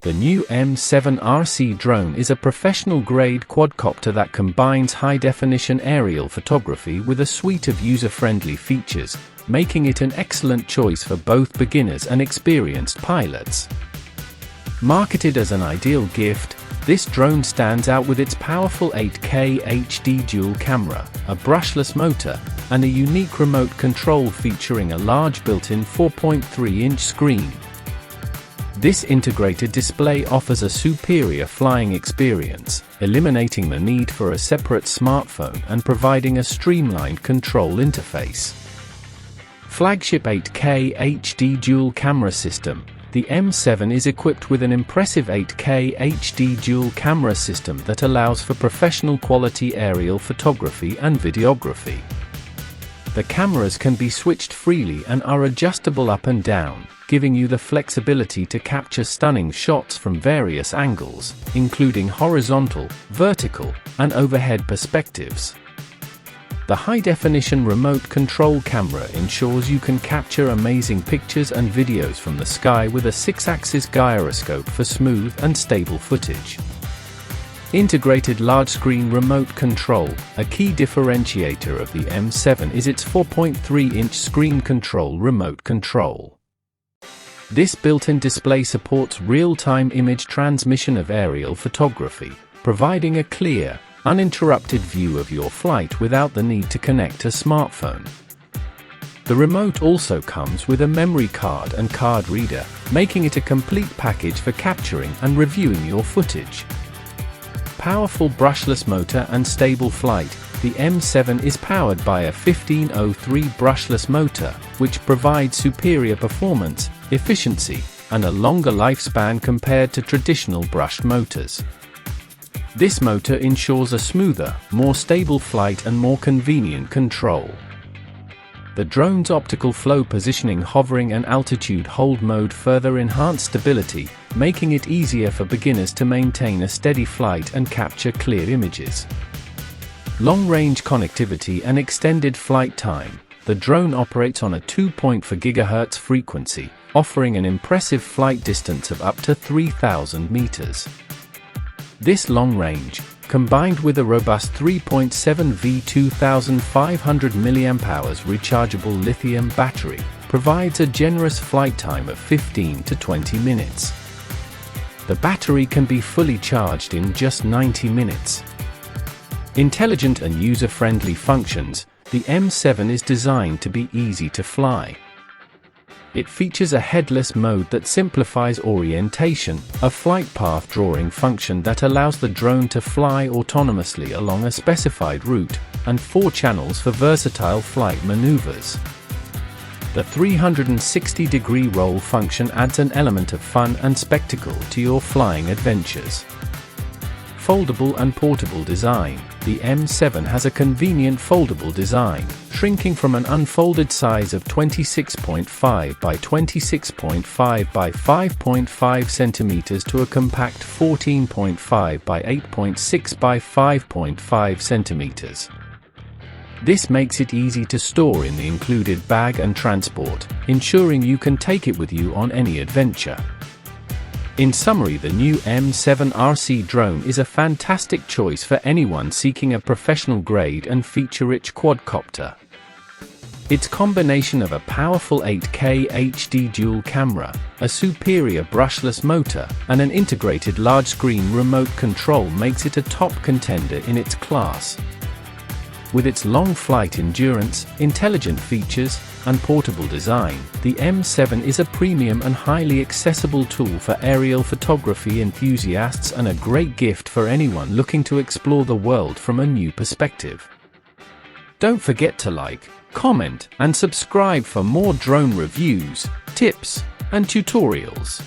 The new M7 RC drone is a professional-grade quadcopter that combines high-definition aerial photography with a suite of user-friendly features, making it an excellent choice for both beginners and experienced pilots. Marketed as an ideal gift, this drone stands out with its powerful 8K HD dual camera, a brushless motor, and a unique remote control featuring a large built-in 4.3-inch screen. This integrated display offers a superior flying experience, eliminating the need for a separate smartphone and providing a streamlined control interface. Flagship 8K HD dual camera system, the M7 is equipped with an impressive 8K HD dual camera system that allows for professional quality aerial photography and videography. The cameras can be switched freely and are adjustable up and down, giving you the flexibility to capture stunning shots from various angles, including horizontal, vertical, and overhead perspectives. The high-definition remote control camera ensures you can capture amazing pictures and videos from the sky with a 6-axis gyroscope for smooth and stable footage. Integrated large-screen remote control. A key differentiator of the M7 is its 4.3-inch screen control remote control. This built-in display supports real-time image transmission of aerial photography, providing a clear, uninterrupted view of your flight without the need to connect a smartphone. The remote also comes with a memory card and card reader, making it a complete package for capturing and reviewing your footage. Powerful brushless motor and stable flight. The M7 is powered by a 1503 brushless motor, which provides superior performance, efficiency, and a longer lifespan compared to traditional brushed motors. This motor ensures a smoother, more stable flight and more convenient control. The drone's optical flow positioning, hovering and altitude hold mode further enhance stability, making it easier for beginners to maintain a steady flight and capture clear images. Long-range connectivity and extended flight time. The drone operates on a 2.4 GHz frequency, offering an impressive flight distance of up to 3,000 meters. This long range, combined with a robust 3.7V 2500 mAh rechargeable lithium battery, provides a generous flight time of 15 to 20 minutes. The battery can be fully charged in just 90 minutes. Intelligent and user-friendly functions. The M7 is designed to be easy to fly. It features a headless mode that simplifies orientation, a flight path drawing function that allows the drone to fly autonomously along a specified route, and 4 channels for versatile flight maneuvers. The 360-degree roll function adds an element of fun and spectacle to your flying adventures. Foldable and portable design. The M7 has a convenient foldable design, shrinking from an unfolded size of 26.5 by 26.5 by 5.5 centimeters to a compact 14.5 by 8.6 by 5.5 centimeters. This makes it easy to store in the included bag and transport, ensuring you can take it with you on any adventure. In summary, the new M7 RC drone is a fantastic choice for anyone seeking a professional-grade and feature-rich quadcopter. Its combination of a powerful 8K HD dual camera, a superior brushless motor, and an integrated large-screen remote control makes it a top contender in its class. With its long flight endurance, intelligent features, and portable design, the M7 is a premium and highly accessible tool for aerial photography enthusiasts and a great gift for anyone looking to explore the world from a new perspective. Don't forget to like, comment, and subscribe for more drone reviews, tips, and tutorials.